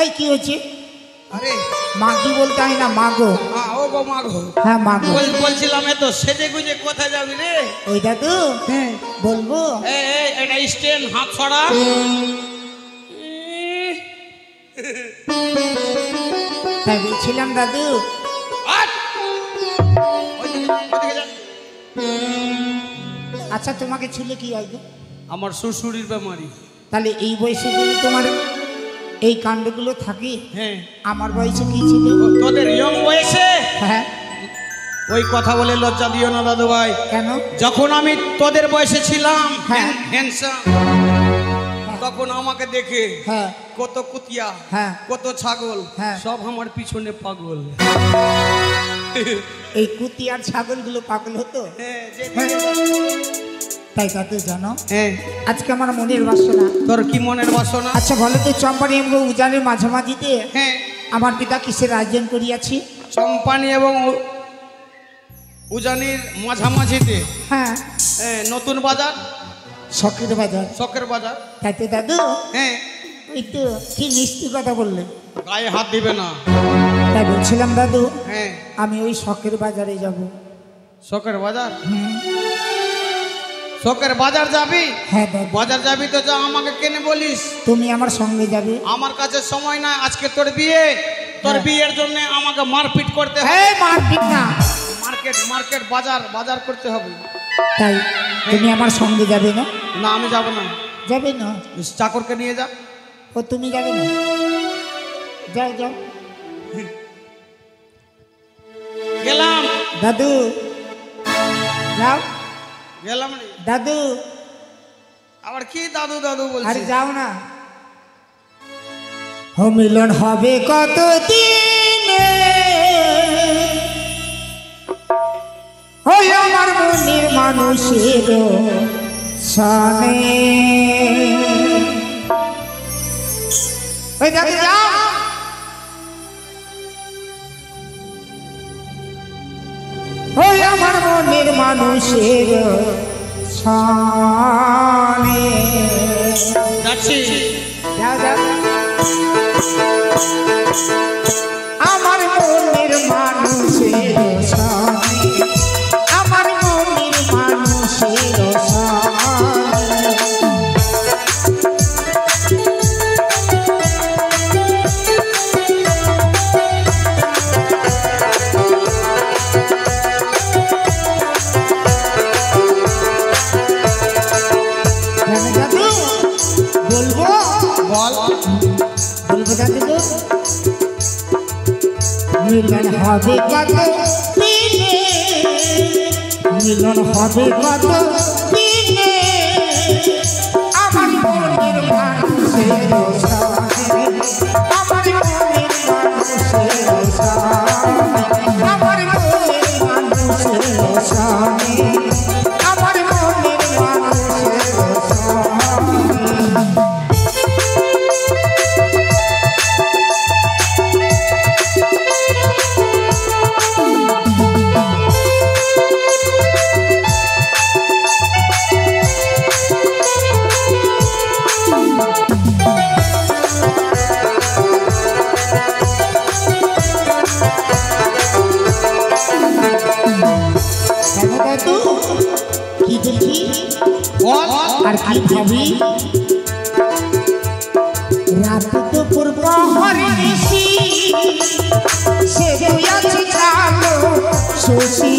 এই কি হচ্ছে? আরে মাগি বলতে হয় না, মাগো। ও গো মাগো। হ্যাঁ মাগো। বলছিলাম এত সেজে গুজে কোথায় যাবি রে? ওই দাদু হ্যাঁ বলবো। এটা স্ট্যান্ড, হাত ছড়া। তাই বলছিলাম দাদু, আচ্ছা তোমাকে ছিল কি হয় গো? আমার শ্বশুরের বেমারি। তাহলে এই বয়সে যদি তোমার এই কাণ্ডগুলো থাকে, হ্যাঁ আমার বয়সে কি ছিল? তোদের ইয়ং বয়সে হ্যাঁ। ওই কথা বলে লজ্জা দিও না দাদু ভাই। কেন? যখন আমি তোদের বয়সে ছিলাম হ্যাঁ। হ্যান্ডসাম, তখন আমাকে দেখে হ্যাঁ কত কুতিয়া, হ্যাঁ কত ছাগল, হ্যাঁ। সব আমার পিছনে পাগল। এই কুতি আর ছাগলগুলো পাগল হতো। তাই দাদু জানো, হ্যাঁ আজকে আমার মনের বাসনা। তোর কি মনের বাসনা? আচ্ছা বলো তো, চম্পানি এবং উজানের মাঝামাঝিতে হ্যাঁ আমার পিতা কিসের আয়োজন করিয়াছি? চম্পানি এবং উজানির মাঝামাঝিতে হ্যাঁ নতুন বাজার, শখের বাজার। শখের বাজার। তাই তো দাদু, হ্যাঁ ওই তো কি মিষ্টি কথা বললেন। গায়ে হাত দিবে না। তাই বলছিলাম দাদু, হ্যাঁ আমি ওই শখের বাজারে যাব। শখের বাজার? শখের বাজার যাবি? হ্যাঁ দাদু। বাজার যাবি তো যা, আমাকে কেনে বলিস? তুমি আমার সঙ্গে যাবে। আমার কাছে সময় নাই, আজকে তোর বিয়ে। তোর বিয়ের জন্য আমাকে মারপিট করতে হবে। এই মারপিট না, মার্কেট বাজার বাজার করতে হবে। তাই তুমি আমার সঙ্গে যাবে না? না আমি যাব না। যাবে না? চাকরকে নিয়ে যা। ও তুমি যাবে না? যাও যাও। গেলাম দাদু যাও। গেলাম রে। দাদু আবার কি দাদু দাদু আরে বলছিস? যাও না। ও মিলন হবে কত দিনে, ওই আমার মনের মানুষের সনে। ওই দাদু যাও। ওই আমার মনের মানুষের সনে। যাচ্ছি। যাও যাও। আমার মনের মানুষের সনে, আমার মনের মানুষের সনে। দাদু বলবো? বল। বলবো দাদু গো, মিলন হবে কত দিনে, মিলন হবে কত দিনে, আমার মনের মানুষের সনে, আমার মনের মানুষের সনে, আমার মনের মানুষের সনে, আমার মনের মানুষের সনে। কি দেখি আর কি ভাবি, রাত দুপুর প্রহরে নিশি, সে আছে চালো শশী।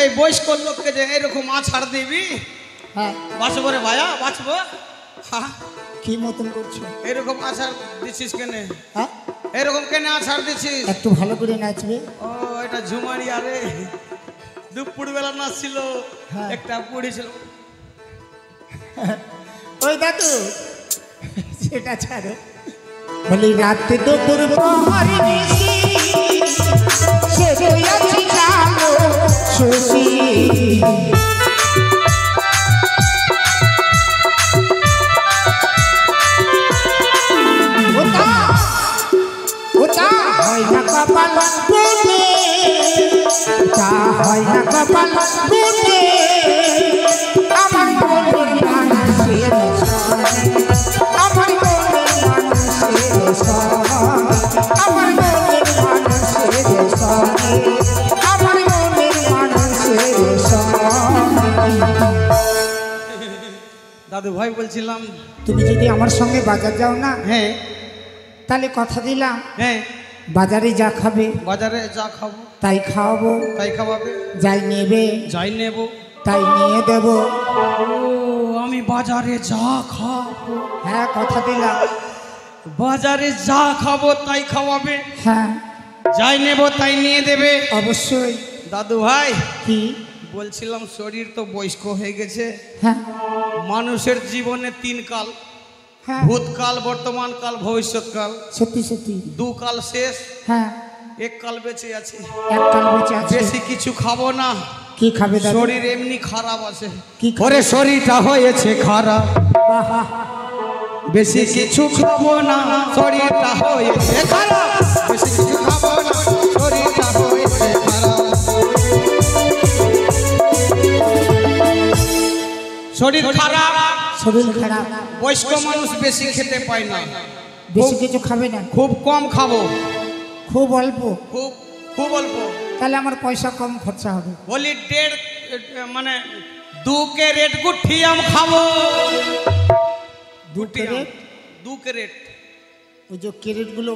এই বয়স্ক লোককে যে এরকম আছাড় দিবি, হ্যাঁ বাঁচবো রে ভাইয়া, বাঁচবো। কি মতন করছো? এরকম আছাড় দিছিস কেনে? হ্যাঁ এরকম কেনে আছাড় দিছিস? একটু ভালো করে নাচবে। ও এটা ঝুমারি। আরে দুপুর বেলা নাচছিল, হ্যাঁ। একটা পড়েছিল। ওই দাদু সেটা ছাড়ো, বলি রাতে দুপুর প্রহরে নিশি, সে আছে চালো শশী। ওটা হয় না কপাল পেলে, হয় না কপাল ফুটে আমার মনের মানুষের আমার মনের মানুষের আমার মনের মানুষের আমার মনের মানুষের দাদু ভাই বলছিলাম তুমি যদি আমার সঙ্গে বাজার যাও না হ্যাঁ তাহলে কথা দিলাম হ্যাঁ বাজারে যা খাবে বাজারে যা খাবো তাই খাওয়াবো তাই খাওয়াবে যাই নেবে যাই নেব তাই নিয়ে দেব ও আমি বাজারে যা খাবো হ্যাঁ কথা দিলাম বাজারে যা খাবো তাই খাওয়াবে হ্যাঁ যাই নেব তাই নিয়ে দেবে অবশ্যই দাদু ভাই কি বলছিলাম শরীর তো বয়স্ক হয়ে গেছে হ্যাঁ মানুষের জীবনে 3 কাল হ্যাঁ ভূতকাল বর্তমান কাল ভবিষ্যৎকাল সত্যি সত্যি 2 কাল শেষ হ্যাঁ 1 কাল বেঁচে আছে এক কাল বেঁচে আছে বেশি কিছু খাবো না কি খাবে দাদু শরীর এমনি খারাপ আছে কি খাবে? ওরে শরীরটা হয়েছে খারাপ আহা, বেশি কিছু খাবো না শরীরটা হয়েছে খারাপ বেশি কিছু খাবো না শরীরটা হয়েছে খারাপ শরীর খারাপ শরীর খারাপ বয়স্ক মানুষ বেশি খেতে পায় না বেশি কিছু খাবে না খুব কম খাবো খুব অল্প খুব খুব অল্প তাহলে আমার পয়সা কম খরচা হবে বলি 1.5 2 ক্যারেট গুঠি আম খাবো 2 ক্যারেট 2 ক্যারেট ওই যে ক্যারেটগুলো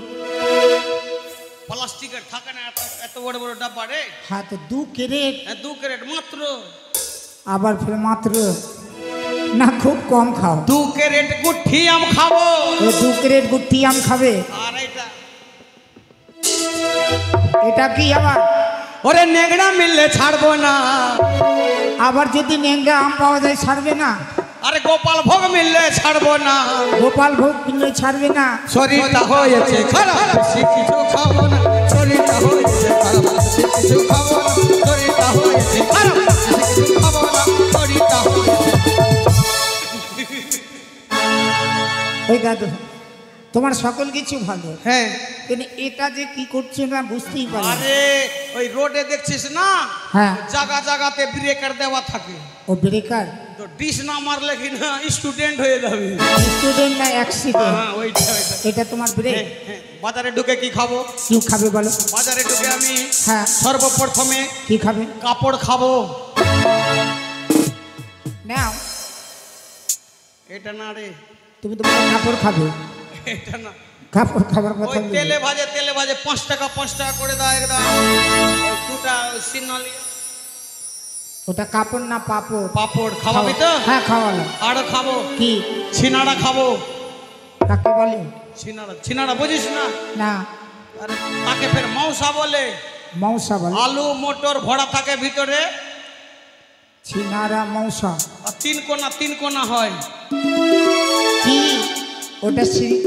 প্লাস্টিকের থাকে না এত বড় বড় ডাব্বা রে হ্যাঁ তো 2 ক্যারেট 2 ক্যারেট মাত্র আবার ফের মাত্র না খুব কম খাও 2 ক্যারেট গুঠি আম খাবো ও 2 ক্যারেট গুটি আম খাবে আর এটা কি আবার ওরে নেংড়া মিললে ছাড়বো না আবার যদি নেংরা আম পাওয়া যায় ছাড়বে না আরে গোপাল ভোগ মিললে ছাড়বো না গোপাল ভোগ কিনলে ছাড়বে না শরীরটা হয়েছে খারাপ বেশি কিছু খাবো না শরীরটা হয়েছে খারাপ বেশি কিছু খাবো না শরীরটা হয়েছে খারাপ বেশি কিছু খাবো না শরীরটা হয়েছে ওই দাদু তোমার সকল কিছু ভালো হ্যাঁ কিন্তু এটা যে কি করছে না বুঝতেই পারি না। আরে ওই রোডে দেখছিস না হ্যাঁ জায়গা জায়গাতে ব্রেকার দেওয়া থাকে ও ব্রেকার তো ডিশ না মারলে কি না স্টুডেন্ট হয়ে যাবে স্টুডেন্ট না অ্যাক্সিডেন্ট হ্যাঁ ওইটা এটা তোমার ব্রেক হ্যাঁ, হ্যাঁ। বাজারে ঢুকে কি খাবো কি খাবে বলো বাজারে ঢুকে আমি হ্যাঁ সর্বপ্রথমে কি খাবে কাপড় খাবো নাও এটা না রে তুমি তো বলো কাপড় খাবে এটা না কাপড় খাবার কথা ওই বলি। তেলে ভাজে 5 টাকা করে দাও একদম ওই দুটা সিনালি ওটা কাপড় না পাপড় পাপড় খাওয়াবি তো হ্যাঁ খাওয়ালো আরো খাবো কি ছিনাড়া খাবো কাকে বলে ছিনাড়া বুঝিস না না আরে তাকে ফের মৌসা বলে মৌসা বলে আলু মটর ভরা থাকে ভিতরে ছিনারা মৌসা আর 3 কোনা হয় কি ওটা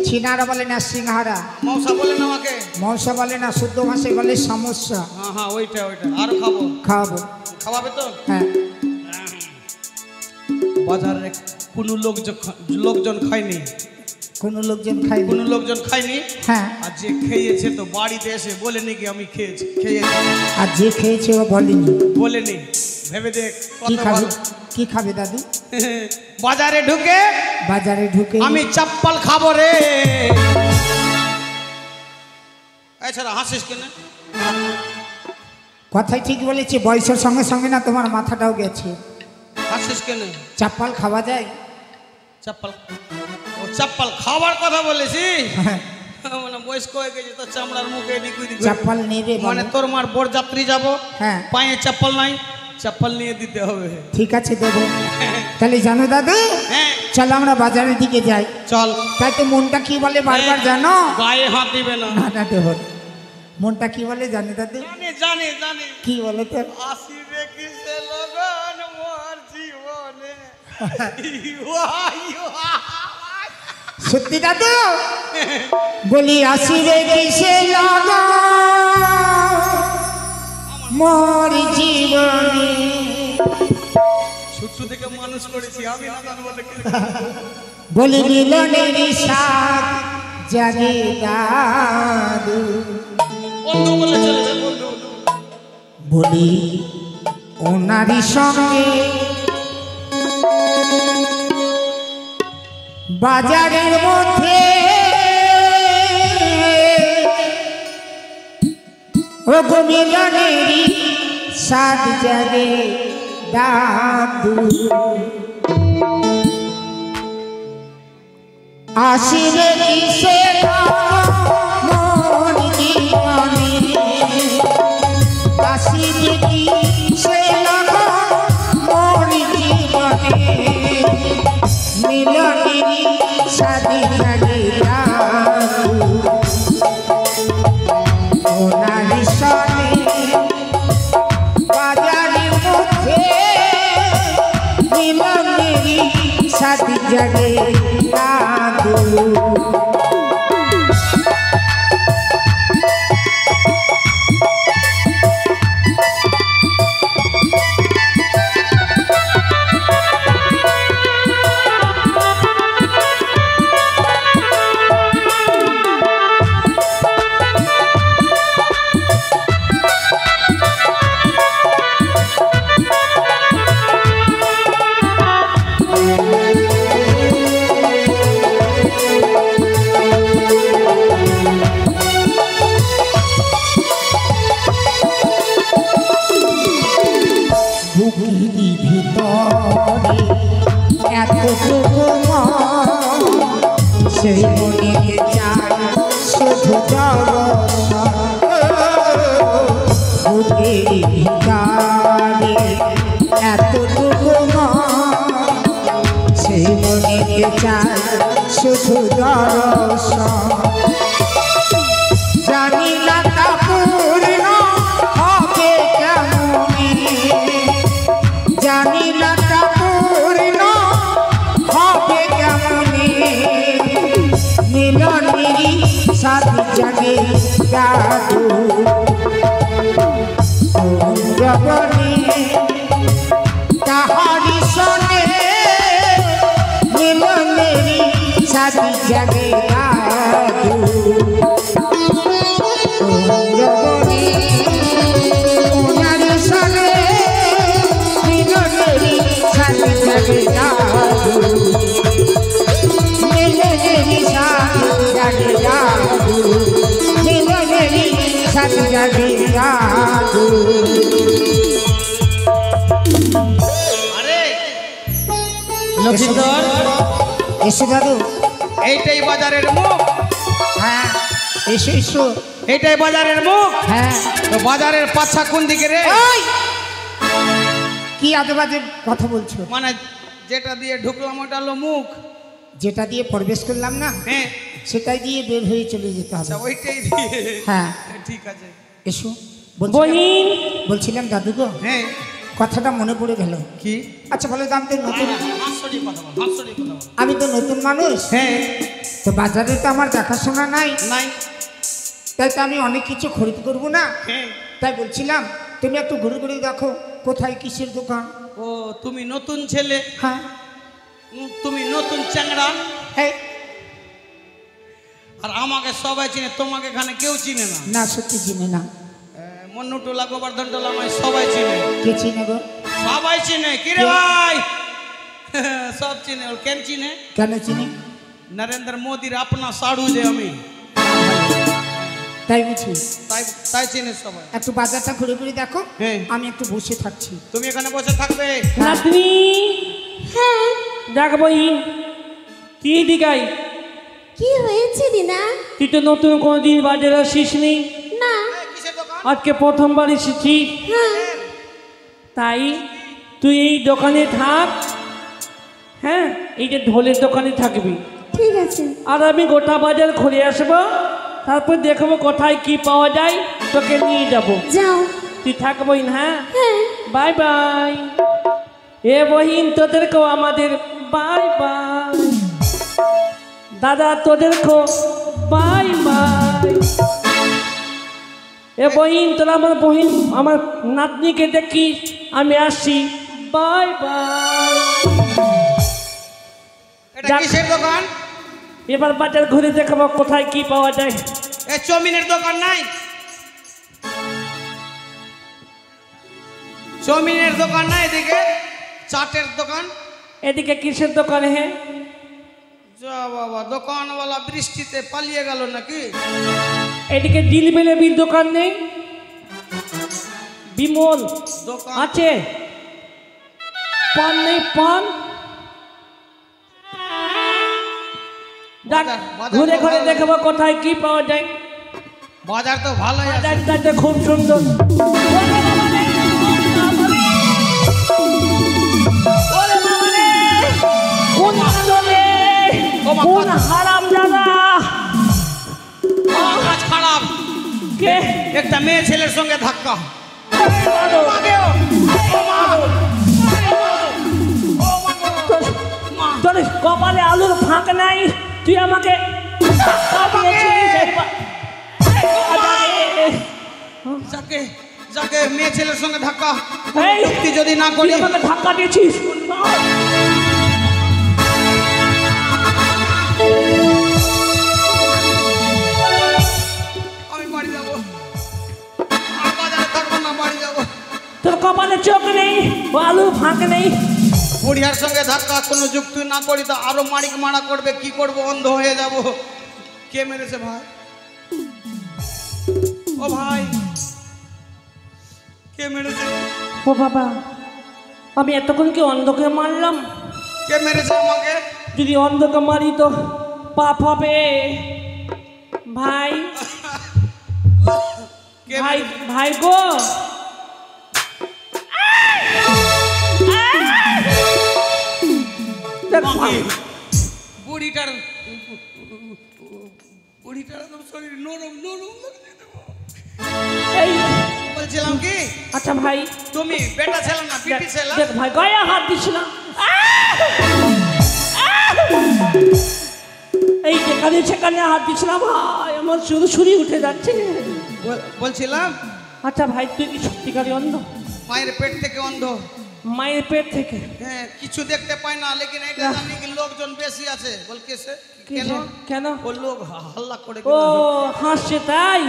ছিনারা বলে না সিংহারা মৌসা বলে না আমাকে মৌসা বলে না শুদ্ধ ভাষায় বলে সমস্যা হ্যাঁ ওইটা আরো খাবো খাওয়াবো খাওয়াবে তো হ্যাঁ বাজারে কোনো লোকজন খায়নি কোনো লোকজন খাই কোনো লোকজন খায়নি হ্যাঁ আর যে খেয়েছে তো বাড়িতে এসে বলেনি কি আমি খেয়েছি আর যে খেয়েছে ও বলেনি বলেনি ভেবে দেখ কি কত খাবে ভালো। কি খাবে দাদু বাজারে ঢুকে বাজারে ঢুকে আমি চপ্পল খাবো রে এছাড়া হাসিস কেন কথাই ঠিক বলেছি বয়সের সঙ্গে সঙ্গে না তোমার মাথাটাও গেছে হাসিস কেন চাপ্পাল খাওয়া যায় চপ্পল খাবার কথা বলেছি হ্যাঁ, মানে বয়স্ক হয়ে গেছে তো চামড়ার মুখে এদিক ওদিক চাপ্পাল নেবে মানে বলো। তোর মার বরযাত্রী যাব হ্যাঁ পায়ে চপ্পল নাই চপ্পল নিয়ে দিতে হবে ঠিক আছে দেবো তাহলে জানো দাদু হ্যাঁ চলো আমরা বাজারের দিকে যাই চল তাই তো মনটা কি বলে বারবার জানো গায়ে হাত দিবে না না না দেব না। মনটা কি বলে জানি দাদু জানি কি বলে তো আসিবে কিসে লগন মোর জীবনে সত্যি দাদু বলি আসিবে কিসে লাগা মোর জীবনে ছোট থেকে মানুষ করেছি আমি না জানবো না কি। বলি মিলনের সাথ জাগে দাদু বন্ধু বলে চলে যা বন্ধু বলি ওনারই সঙ্গে বাজারের মধ্যে ও গো মিলনেরই সাত জাগে দাদু আসিবে কিসে মন জীবনে আসিবে কিসে মন জীবনে মিলনেরই সাথে জাগে দাদু ওনারই সনে বাজারের মধ্যে মিলনেরই সাথে জাগে দাদু বুকেরই ভিতরে এতটুকু মন সেই মনে চায় শুধু দর্শন বুকেরই ভিতরে এতটুকু মন সেই মনে চায় শুধু দর্শন জানি না তা পূর্ণ হবে কেমনে জানি না তা পূর্ণ হবে কেমনে মিলনেরই সাথে জাগে দাদু জগনে তাহারি শোনে মিলনেরই সাথে জাগে দাদু জগনে ওনারি শোনে মিলনেরই সাথে জাগে দাদু মিলনেরই সাথে জাগে দাদু মিলনেরই সাথে জাগে দাদু আরে লক্ষিন্দর এসো দাদু এইটাই বাজারের মুখ হ্যাঁ এসো এসো এইটাই বাজারের মুখ হ্যাঁ তো বাজারের পাছা কোন দিকে রে ওই কি আজে বাজে কথা বলছো মানে যেটা দিয়ে ঢুকলাম ওটা হলো মুখ যেটা দিয়ে প্রবেশ করলাম না হ্যাঁ সেটাই দিয়ে বের হয়ে চলে যেতে হবে আচ্ছা ওইটাই দিয়ে হ্যাঁ ঠিক আছে এসো বহিন বলছিলাম দাদু গো হ্যাঁ কথাটা মনে পড়ে গেল কি আচ্ছা বলে দাম তো নতুন হাস্যরী কথা বল হাস্যরী কথা বল আমি তো নতুন মানুষ হ্যাঁ তো বাজারে তো আমার দেখাশোনা নাই নাই তাই তো আমি অনেক কিছু খরিদ করব না হ্যাঁ তাই বলছিলাম তুমি একটু ঘুরে ঘুরে দেখো কোথায় কিসের দোকান ও তুমি নতুন ছেলে হ্যাঁ তুমি নতুন চ্যাংড়া এই আর আমাকে সবাই চিনে তোমাকে এখানে কেউ চিনে না না সত্যি চিনি না মন্নু টোলা গোবর্ধন টোলা আমায় সবাই চিনে কে চিনে গো সবাই চিনে কি রে ভাই সব চিনে ওর কেন চিনে কেন চিনি নরেন্দ্র মোদির আপনা সাড়ু যে আমি তাই বুঝি তাই তাই চিনে সবাই একটু বাজারটা ঘুরে ঘুরে দেখো হ্যাঁ। আমি একটু বসে থাকছি তুমি এখানে বসে থাকবে নাতনি হ্যাঁ দেখ বহিন তুই দিকাই কি হয়েছে দিনা তুই তো নতুন কোনোদিন বাজারে আসিস নি না কিসের দোকান আজকে প্রথমবার এসেছি হ্যাঁ তাই তুই এই দোকানে থাক হ্যাঁ এই যে ঢোলের দোকানে থাকবি ঠিক আছে আর আমি গোটা বাজার ঘুরে আসবো তারপর দেখবো কোথায় কি পাওয়া যায় তোকে নিয়ে যাব যাও তুই থাক বহিন হ্যাঁ হ্যাঁ বাই বাই এ বহিন তোদেরকেও আমাদের বাই বাই দাদা তোদেরকেও বাই বাই এ বহিন তোরা আমার নাতনিকে দেখিস আমি আসি বাই বাই এটা কিসের দোকান এবার বাজার ঘুরে দেখাবো কোথায় কি পাওয়া যায় এ চমিনের দোকান নাই চাউমিনের দোকান না এদিকে চাটের দোকান এদিকে কিসের দোকান হে? যা বাবা দোকানওয়ালা বৃষ্টিতে পালিয়ে গেল নাকি? এদিকে জিলিপির দোকান নেই? বিমল দোকান আছে? পান নেই? পান যাক, বাজার ঘুরে তো ঘুরে ভালো। দেখবো কোথায় কি পাওয়া যায়। বাজার তো ভালোই আছে। বাজারটা খুব সুন্দর। ওরে বাবা রে! কোন আন্দোলনে কোন হারাম দাদা কাজ খারাপ, কে একটা মেয়ে ছেলের সঙ্গে ধাক্কা। তোর কপালে আলুর ফাঁক নাই, তুই আমাকে ধাক্কা দিয়েছিস একবার। যাকে যাকে মেয়ে ছেলের সঙ্গে ধাক্কা এই, যুক্তি যদি না তুই করি আমাকে ধাক্কা দিয়েছিস। আমি বাড়ি যাবো, আর বাজারে থাকবো না, বাড়ি যাবো। তোর কপালে চোখ নেই, ও আলুর ফাঁক নেই। বুড়িয়ার সঙ্গে ধাক্কা কোনো যুক্তি না করি তো আরো মারিক মারা করবে, কি করবো, অন্ধ হয়ে যাব। কে মেরেছে ভাই? ও ভাই কে মেরেছে? ও বাবা, আমি এতক্ষণ কি অন্ধকে মারলাম? কে মেরেছে আমাকে? যদি অন্ধকে মারি তো পাপ হবে। ভাই কে ভাই মেরেছে? ভাই গো, দেখ ভাই, বুড়িটার বুড়িটার একদম শরীর নরম নরম লাগছে। এই বলছিলাম কি আচ্ছা ভাই, তুমি বেটা ছেলে না বিটি ছেলে? দেখ ভাই, গায়ে হাত দিস না। এই যেখানে সেখানে হাত দিস না ভাই, আমার শুধু ছুরি উঠে যাচ্ছে। বলছিলাম আচ্ছা ভাই, তুই কি সত্যিকারই অন্ধ? মায়ের পেট থেকে অন্ধ। মায়ের পেট থেকে? হ্যাঁ, কিছু দেখতে পাই না, লেকিন এটা জানি কি লোকজন বেশি আছে। বল কেসে কেন? কেন? ও লোক হাল্লা করে ও হাসছে তাই?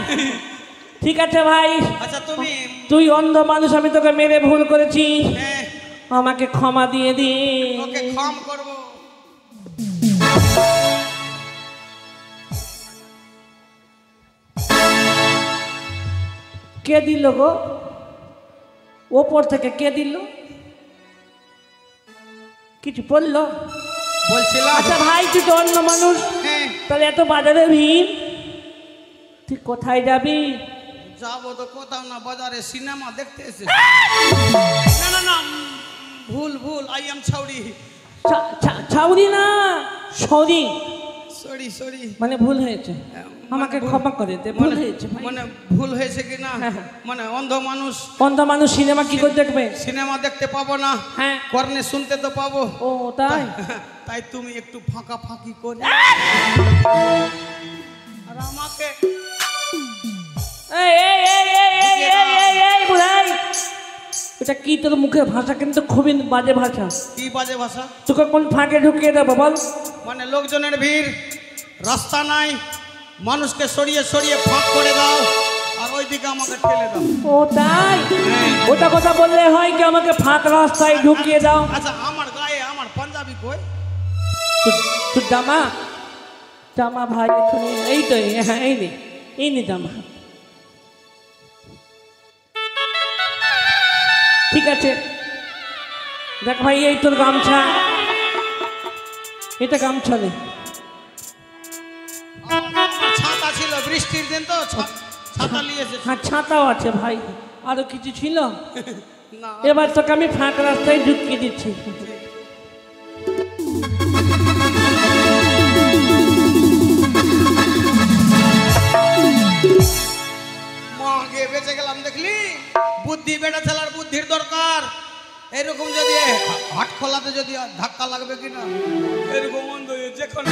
ঠিক আছে ভাই, আচ্ছা তুমি তুই অন্ধ মানুষ, আমি তোকে মেরে ভুল করেছি, হ্যাঁ আমাকে ক্ষমা দিয়ে দি। ওকে ক্ষম করবো। কে দিল গো ওপর থেকে? কে দিল? কিছু বললো? বলছিলাম আচ্ছা ভাই, তুই তো অন্য মানুষ, হ্যাঁ তাহলে এত বাজারে ভিড়, তুই কোথায় যাবি? যাবো তো কোথাও না, বাজারে সিনেমা দেখতে এসে। না না না, ভুল ভুল, আই এম ছাউড়ি। ছাউরি না, সরি, সরি সরি, মানে ভুল হয়েছে, আমাকে ক্ষমা করে দে, ভুল হয়েছে ভাই। মানে ভুল হয়েছে কি না, হ্যাঁ, হ্যাঁ। মানে অন্ধ মানুষ অন্ধ মানুষ সিনেমা কি করে দেখবে? সিনেমা দেখতে পাবো না, হ্যাঁ। কর্নে শুনতে তো পাবো। ও তাই? তাই তুমি একটু ফাঁকা ফাঁকি করে আর আমাকে এই এই এই এই এই এই এই এই বুড়াই, এটা কি তোর মুখের ভাষা? কিন্তু খুবই বাজে ভাষা। কি বাজে ভাষা? তোকে কোন ফাঁকে ঢুকিয়ে দেবো বল? মানে লোকজনের ভিড়, রাস্তা নাই, মানুষকে সরিয়ে সরিয়ে ফাঁক করে দাও আর ওইদিকে আমাকে ঠেলে দাও। ও তাই? ওটা কথা বললে হয় কি, আমাকে ফাঁক রাস্তায় ঢুকিয়ে দাও। আচ্ছা আমার গায়ে আমার পাঞ্জাবি কই? তোর জামা? জামা ভাই এখানে, এই তো, হ্যাঁ এই নে জামা। ঠিক আছে, দেখ ভাই, এই তোর গামছা, এটা গামছা নেই। ছাতা ছিল, বৃষ্টির দিন তো ছাতা নিয়ে এসেছি। হ্যাঁ, ছাতাও আছে ভাই, আরো কিছু ছিল? না এবার তোকে আমি ফাঁক রাস্তায় ঢুকিয়ে দিচ্ছি। মাকে বেঁচে গেলাম, দেখলি? বুদ্ধি, বেটা ছেলার বুদ্ধির দরকার। এরকম যদি হাট খোলাতে যদি ধাক্কা লাগবে কিনা, এরকম অন্ধ হয়ে যেখানে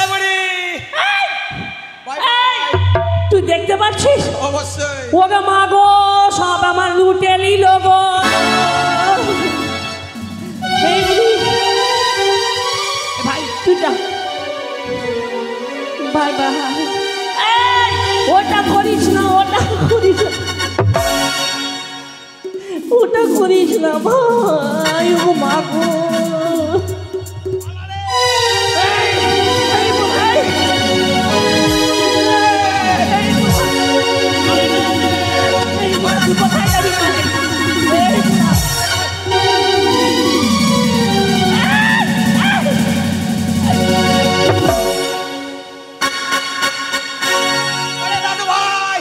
এ বুড়ি, বাই বাই। তুই দেখতে পাচ্ছিস? অবশ্যই। ওরে মা গো, সব আমার লুটে নিল গো। এই বুড়ি, ভাই তুই যা, বাই বাই। ওটা করিস না, ওটা করিস না। করিস না ভাই, ও মা গো। আরে দাদু ভাই,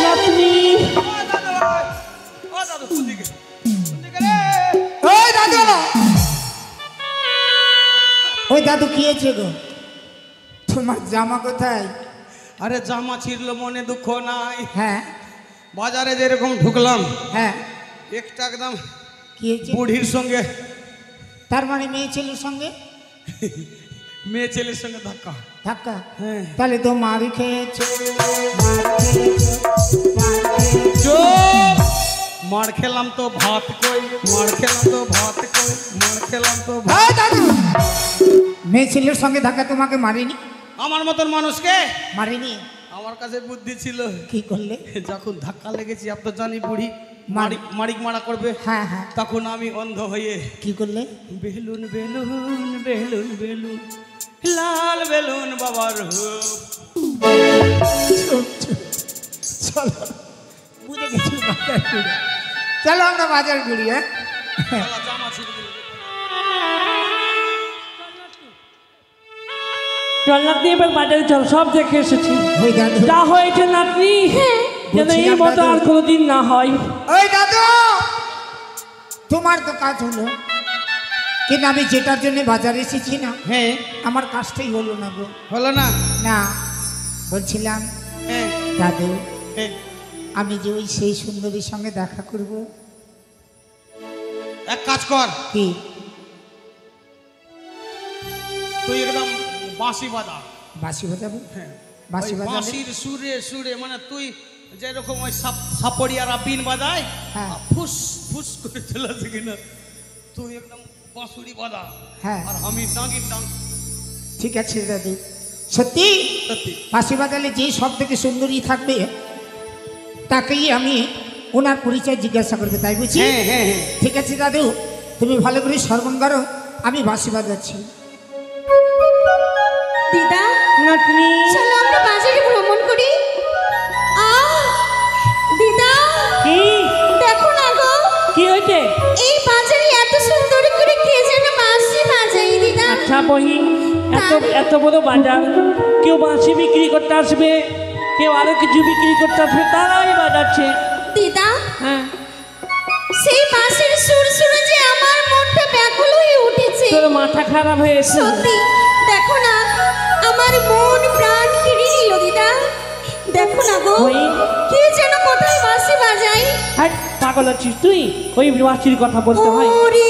নাতনি, ও দাদু ভাই, ও দাদু কোনদিকে রে? ওই দাদু, ওই দাদু কি হয়েছে গো? তোমার জামা কোথায়? আরে জামা ছিঁড়লো মনে দুঃখ নাই, হ্যাঁ বাজারে যেরকম ঢুকলাম হ্যাঁ, একটা একদম কি হয়েছে? বুড়ির সঙ্গে, তার মানে মেয়ে ছেলের সঙ্গে মেয়ে ছেলের সঙ্গে ধাক্কা। ধাক্কা? হ্যাঁ। তাহলে তো মারি খেয়েছে, মার খেয়েছে, মার খেয়েছে। চুপ! মার খেলাম তো ভাত কই, মার খেলাম তো ভাত কই, মার খেলাম তো ভাত। ওই দাদু, মেয়ে ছেলের সঙ্গে ধাক্কা তোমাকে মারিনি? আমার মতন মানুষকে মারিনি? আমার কাছে বুদ্ধি ছিল, কি করলে? যখন ধাক্কা লেগেছি আপনি জানি বুড়ি মারি- মারিক মারা করবে, হ্যাঁ হ্যাঁ, তখন আমি অন্ধ হয়ে কি করলে? বেলুন বেলুন বেলুন বেলুন লাল বেলুন বাবার রূপ। চলো, বুঝে গেছি বাজার ঘুরে। চলো আমরা বাজার ঘুরি। হ্যাঁ শালা জামা ছিঁড়ে দিল। চল নাতনি, এবার বাজারে চল, সব দেখে এসেছি। ওই দাদু, যা হয়েছে নাতনি, যেন এই বলছিলাম মতো দাদু। আর কোনোদিন না হয়। ওই দাদু, তোমার তো কাজ হলো, কিন্তু আমি যেটার জন্য বাজারে এসেছি না, হ্যাঁ, আমার কাজটাই হলো না গো। হলো না? না, বলছিলাম হ্যাঁ দাদু, হ্যাঁ। আমি যে ওই সেই সুন্দরীর সঙ্গে দেখা করব। এক কাজ কর, কি? তুই একদম বাঁশি বাজা। বাঁশি বাজাবো? হ্যাঁ, বাঁশি ওই বাজাবো? বাঁশির সুরে সুরে, মানে তুই যেরকম ওই সাপড়িয়ারা বিন বাজায়, হ্যাঁ ফুস ফুস করে চলেছে কিনা, তুই একদম বাঁশুরি বাজা, হ্যাঁ, আর আমি নাগিন ডাং। ঠিক আছে দাদু। সত্যি সত্যি? বাঁশি বাজালে যেই সব থেকে সুন্দরী থাকবে তাকেই আমি ওনার পরিচয় জিজ্ঞাসা করবে, তাই বুঝি? হ্যাঁ হ্যাঁ হ্যাঁ। ঠিক আছে দাদু, তুমি ভালো করে শ্রবণ করো, আমি বাঁশি বাজাচ্ছি। দিদা, নাতনি, চলো আমরা বাজারে ভ্রমণ করি। দিদা, কি দেখো না গো, কি হয়েছে? এই বাজারে এত সুন্দর করে কে যেন বাঁশি বাজাই দিদা। আচ্ছা বহিন, এত বড় বাজার, কেউ বাঁশি বিক্রি করতে আসবে, কেউ আরো কিছু বিক্রি করতে আসবে, তারাই বাজাচ্ছে। দিদা, হ্যাঁ, সেই বাঁশির সুর শুনে যে আমার মনটা ব্যাকুল হয়ে উঠেছে। তোর মাথা খারাপ হয়েছে। সত্যি, দেখো না, আমার মন প্রাণ কেড়ে নিল দিদা। দেখো না গো, ওই। কে যেন কোথায় বাঁশি বাজাই। হ্যাঁ, পাগল আছিস তুই? ওই বাঁশির কথা বলতে হয়। ওরে